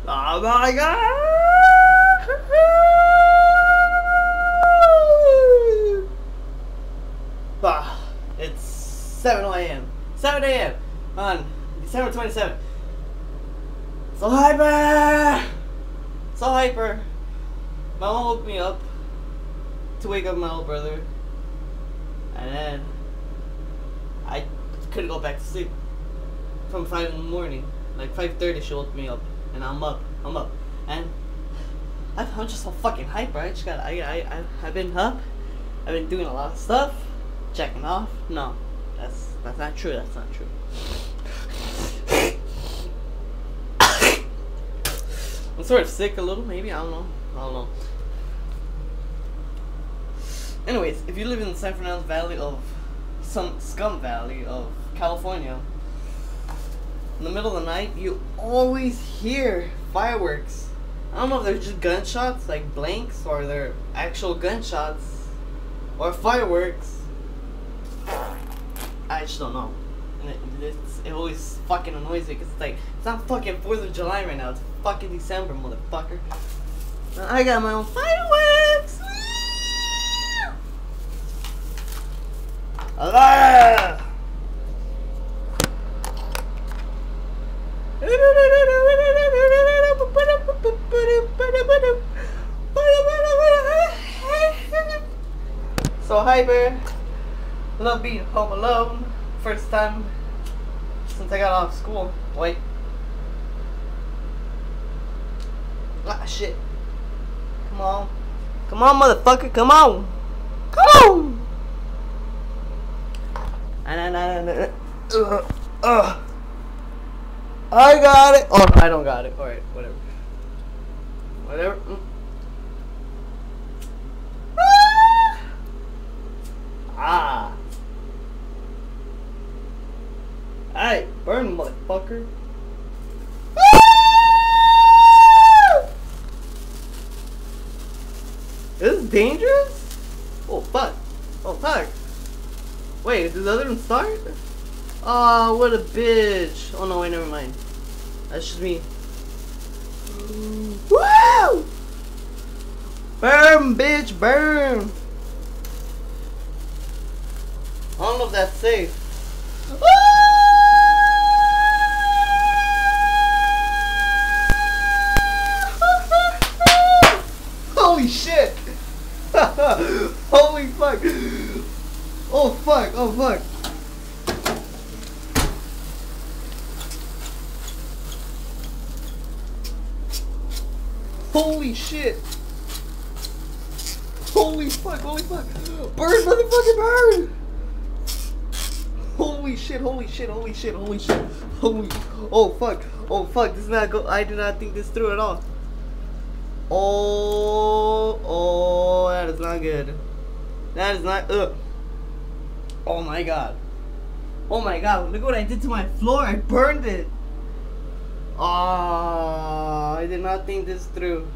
Oh my god! Ah, it's 7 a.m. 7 a.m. on December 27th. So hyper! So hyper. My mom woke me up to wake up my little brother. And then I couldn't go back to sleep from 5 in the morning. Like 5:30 she woke me up. And I'm up. And I'm just so fucking hyper. I've been up. I've been doing a lot of stuff. Checking off. No. That's not true. That's not true. I'm sort of sick a little, maybe. I don't know. Anyways, if you live in the San Fernando Valley of some scum valley of California, in the middle of the night, you always hear fireworks. I don't know if they're just gunshots, like blanks, or they're actual gunshots, or fireworks. I just don't know. And it always fucking annoys me, because it's like, it's not fucking 4th of July right now, it's fucking December, motherfucker. Now I got my own fireworks! Allah! So hyper. Love being home alone. First time since I got out of school. Wait. Ah, shit. Come on. Come on, motherfucker. Come on. Come on. I got it. Oh, no, I don't got it. Alright, whatever. Whatever. Ah. Alright, burn, motherfucker. This is dangerous? Oh, fuck. Oh, fuck. Wait, did the other one start? Oh, what a bitch. Oh, no, wait, never mind. That's just me. Woo! Burn, bitch, burn. I don't know if that's safe. Holy shit! Holy fuck! Oh fuck! Oh fuck! Holy shit! Holy fuck! Holy fuck! Burn, motherfucking burn! Holy shit! Holy shit! Holy shit! Holy shit! Holy! Oh fuck! Oh fuck! This is not go. I did not think this through at all. Oh, that is not good. That is not. Oh my god. Oh my god! Look what I did to my floor. I burned it. I did not think this through.